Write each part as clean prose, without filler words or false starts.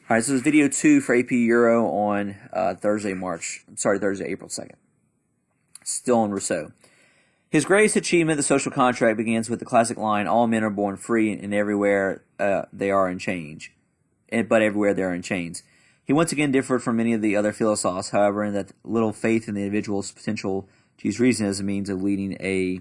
All right, so this is video 2 for AP Euro on Thursday, April 2nd. Still on Rousseau. His greatest achievement, the social contract, begins with the classic line, all men are born free and everywhere they are in change. But everywhere they are in chains. He once again differed from many of the other philosophers, however, in that little faith in the individual's potential to use reason as a means of leading a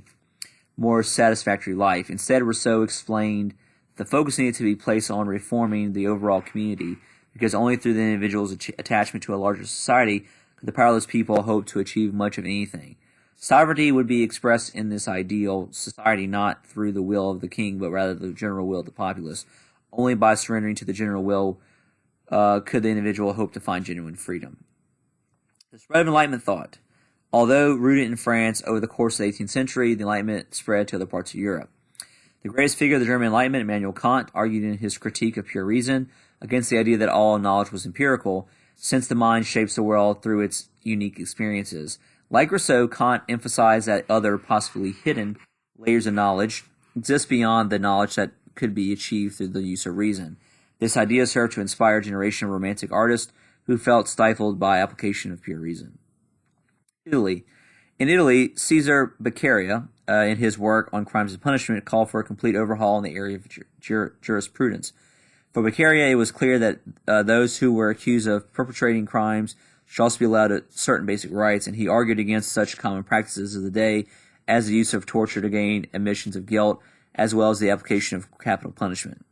more satisfactory life. Instead, Rousseau explained the focus needed to be placed on reforming the overall community, because only through the individual's attachment to a larger society could the powerless people hope to achieve much of anything. Sovereignty would be expressed in this ideal society not through the will of the king, but rather the general will of the populace. Only by surrendering to the general will could the individual hope to find genuine freedom. The spread of Enlightenment thought. Although rooted in France over the course of the 18th century, the Enlightenment spread to other parts of Europe. The greatest figure of the German Enlightenment, Immanuel Kant, argued in his Critique of Pure Reason against the idea that all knowledge was empirical, since the mind shapes the world through its unique experiences. Like Rousseau, Kant emphasized that other, possibly hidden, layers of knowledge exist beyond the knowledge that could be achieved through the use of reason. This idea served to inspire a generation of romantic artists who felt stifled by application of pure reason. Italy. In Italy, Caesar Beccaria, in his work on crimes and punishment, called for a complete overhaul in the area of jurisprudence. For Beccaria, it was clear that those who were accused of perpetrating crimes should also be allowed certain basic rights, and he argued against such common practices of the day as the use of torture to gain admissions of guilt, as well as the application of capital punishment.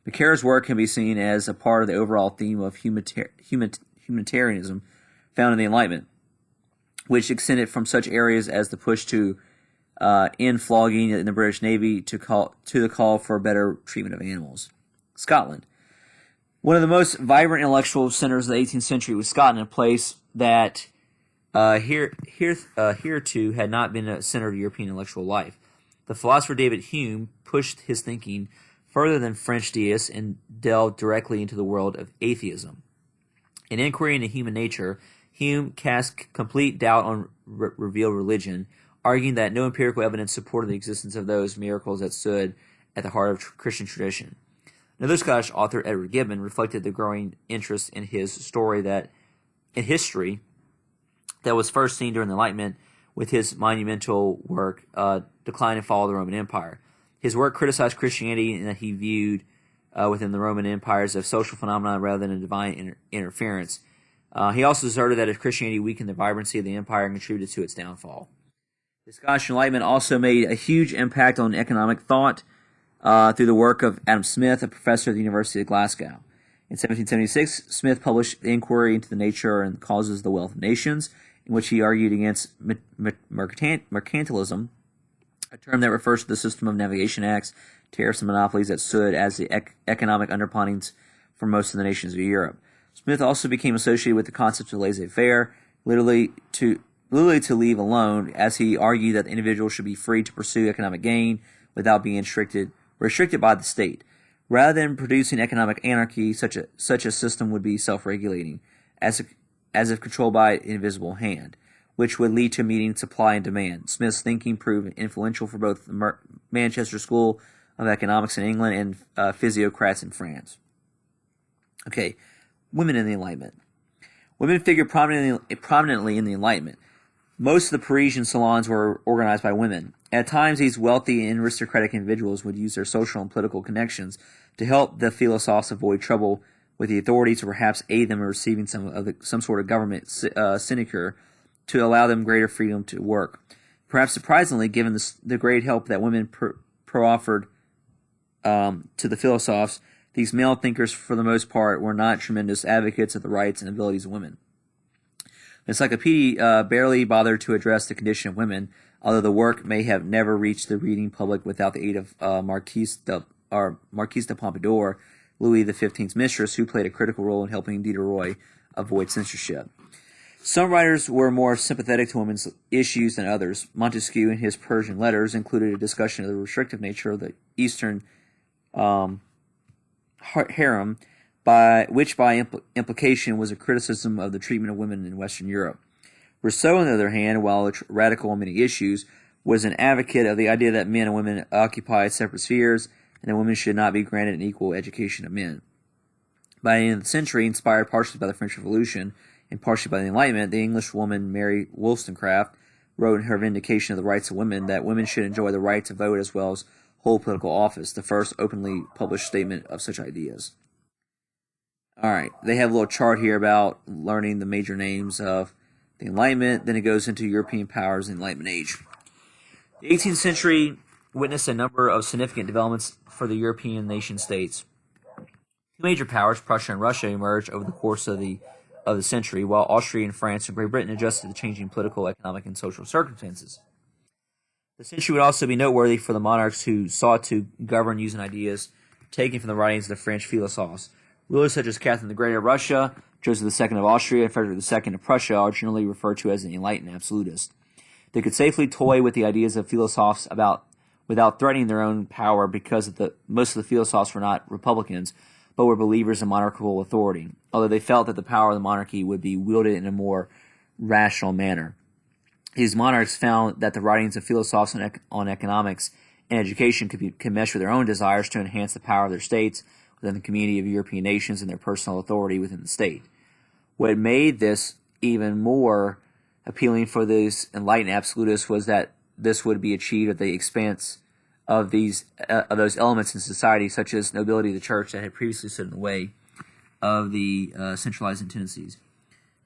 Beccaria's work can be seen as a part of the overall theme of humanitarianism found in the Enlightenment, which extended from such areas as the push to end flogging in the British Navy to the call for better treatment of animals. Scotland. One of the most vibrant intellectual centers of the 18th century was Scotland, a place that hereto had not been a center of European intellectual life. The philosopher David Hume pushed his thinking further than French deists and delved directly into the world of atheism. In Inquiry into Human Nature, Hume cast complete doubt on revealed religion, arguing that no empirical evidence supported the existence of those miracles that stood at the heart of Christian tradition. Another Scottish author, Edward Gibbon, reflected the growing interest in his history that was first seen during the Enlightenment with his monumental work, Decline and Fall of the Roman Empire. His work criticized Christianity in that he viewed within the Roman Empire as a social phenomenon rather than a divine interference. He also asserted that if Christianity weakened the vibrancy of the empire and contributed to its downfall. The Scottish Enlightenment also made a huge impact on economic thought through the work of Adam Smith, a professor at the University of Glasgow. In 1776, Smith published the Inquiry into the Nature and Causes of the Wealth of Nations, in which he argued against mercantilism, a term that refers to the system of navigation acts, tariffs, and monopolies that stood as the economic underpinnings for most of the nations of Europe. Smith also became associated with the concept of laissez-faire, literally to leave alone, as he argued that the individual should be free to pursue economic gain without being restricted by the state. Rather than producing economic anarchy, such a system would be self-regulating, as if controlled by an invisible hand, which would lead to meeting supply and demand. Smith's thinking proved influential for both the Manchester School of Economics in England and physiocrats in France. Okay, women in the Enlightenment. Women figured prominently in the Enlightenment. Most of the Parisian salons were organized by women. At times, these wealthy and aristocratic individuals would use their social and political connections to help the philosophers avoid trouble with the authorities, or perhaps aid them in receiving some sort of government sinecure to allow them greater freedom to work. Perhaps surprisingly, given the great help that women proffered to the philosophers, these male thinkers, for the most part, were not tremendous advocates of the rights and abilities of women. The encyclopedia barely bothered to address the condition of women, although the work may have never reached the reading public without the aid of Marquise de Pompadour, Louis XV's mistress, who played a critical role in helping Diderot avoid censorship. Some writers were more sympathetic to women's issues than others. Montesquieu, in his Persian letters, included a discussion of the restrictive nature of the Eastern harem, which by implication was a criticism of the treatment of women in Western Europe. Rousseau, on the other hand, while radical on many issues, was an advocate of the idea that men and women occupy separate spheres and that women should not be granted an equal education of men. By the end of the century, inspired partially by the French Revolution and partially by the Enlightenment, the English woman Mary Wollstonecraft wrote in her Vindication of the Rights of Women that women should enjoy the right to vote as well as hold political office, the first openly published statement of such ideas. Alright, they have a little chart here about learning the major names of the Enlightenment, then it goes into European powers in the Enlightenment Age. The 18th century witnessed a number of significant developments for the European nation-states. Two major powers, Prussia and Russia, emerged over the course of the century, while Austria and France and Great Britain adjusted to changing political, economic, and social circumstances. The century would also be noteworthy for the monarchs who sought to govern using ideas taken from the writings of the French philosophes. Rulers such as Catherine the Great of Russia, Joseph II of Austria, and Frederick II of Prussia are generally referred to as the enlightened absolutists. They could safely toy with the ideas of philosophes without threatening their own power because most of the philosophes were not republicans, but were believers in monarchical authority, although they felt that the power of the monarchy would be wielded in a more rational manner. These monarchs found that the writings of philosophers on economics and education could mesh with their own desires to enhance the power of their states within the community of European nations and their personal authority within the state. What made this even more appealing for these enlightened absolutists was that this would be achieved at the expense of those elements in society, such as nobility of the church, that had previously stood in the way of the centralizing tendencies.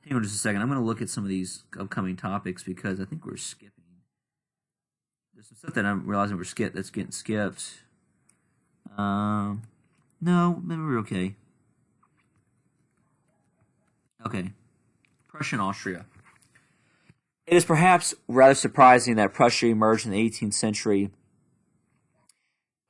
Hang on just a second. I'm going to look at some of these upcoming topics because I think we're skipping. There's some stuff that I'm realizing that's getting skipped. No, maybe we're okay. Okay. Prussia and Austria. It is perhaps rather surprising that Prussia emerged in the 18th century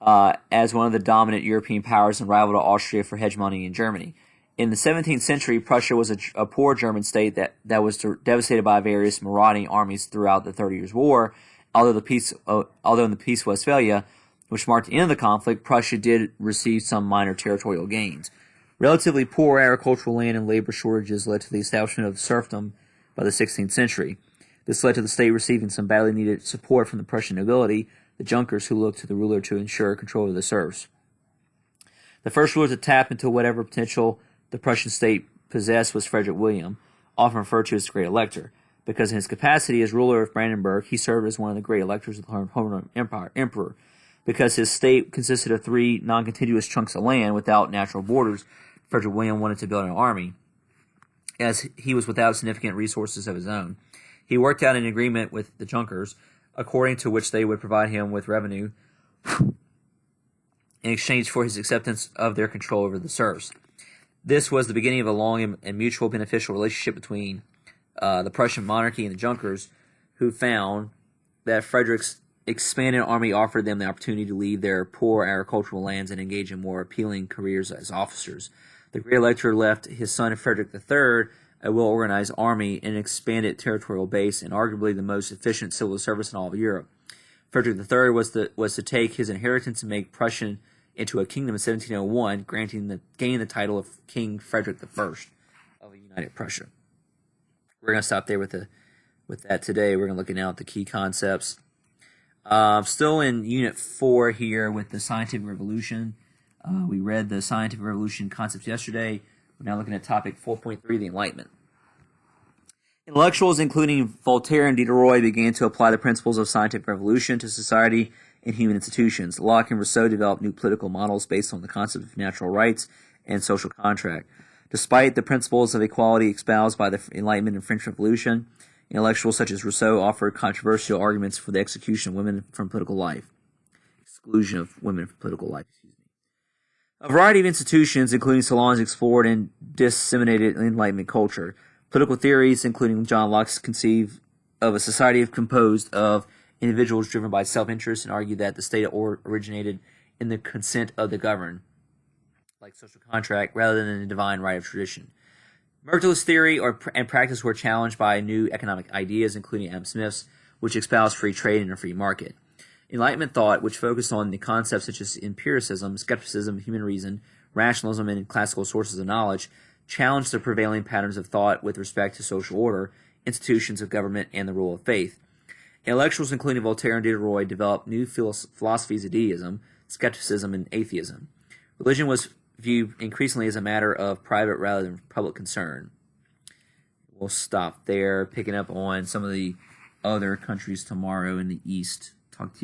as one of the dominant European powers and rival to Austria for hegemony in Germany. In the 17th century, Prussia was a poor German state that was devastated by various marauding armies throughout the 30 Years' War. Although in the Peace of Westphalia, which marked the end of the conflict, Prussia did receive some minor territorial gains. Relatively poor agricultural land and labor shortages led to the establishment of serfdom by the 16th century. This led to the state receiving some badly needed support from the Prussian nobility, the Junkers, who looked to the ruler to ensure control of the serfs. The first ruler to tap into whatever potential the Prussian state possessed was Frederick William, often referred to as the Great Elector, because in his capacity as ruler of Brandenburg, he served as one of the great electors of the Roman Emperor. Because his state consisted of 3 non-contiguous chunks of land without natural borders, Frederick William wanted to build an army, as he was without significant resources of his own. He worked out an agreement with the Junkers, according to which they would provide him with revenue in exchange for his acceptance of their control over the serfs. This was the beginning of a long and mutual beneficial relationship between the Prussian monarchy and the Junkers, who found that Frederick's expanded army offered them the opportunity to leave their poor agricultural lands and engage in more appealing careers as officers. The Great Elector left his son Frederick III a well-organized army and an expanded territorial base, and arguably the most efficient civil service in all of Europe. Frederick III was to take his inheritance and make Prussia into a kingdom in 1701, gaining the title of King Frederick I of a united Prussia. We're going to stop there with that today. We're going to look now at the key concepts. Still in Unit 4 here with the Scientific Revolution. We read the Scientific Revolution concepts yesterday. We're now looking at topic 4.3, the Enlightenment. Intellectuals, including Voltaire and Diderot, began to apply the principles of scientific revolution to society and human institutions. Locke and Rousseau developed new political models based on the concept of natural rights and social contract. Despite the principles of equality espoused by the Enlightenment and French Revolution, intellectuals such as Rousseau offered controversial arguments for the exclusion of women from political life. A variety of institutions, including salons, explored and disseminated Enlightenment culture. Political theories, including John Locke's, conceive of a society composed of individuals driven by self-interest and argue that the state originated in the consent of the governed, like social contract, rather than the divine right of tradition. Mercantilist theory and practice were challenged by new economic ideas, including Adam Smith's, which espoused free trade and a free market. Enlightenment thought, which focused on the concepts such as empiricism, skepticism, human reason, rationalism, and classical sources of knowledge, challenged the prevailing patterns of thought with respect to social order, institutions of government, and the rule of faith. Intellectuals, including Voltaire and Diderot, developed new philosophies of deism, skepticism, and atheism. Religion was viewed increasingly as a matter of private rather than public concern. We'll stop there, picking up on some of the other countries tomorrow in the East. Talk to you.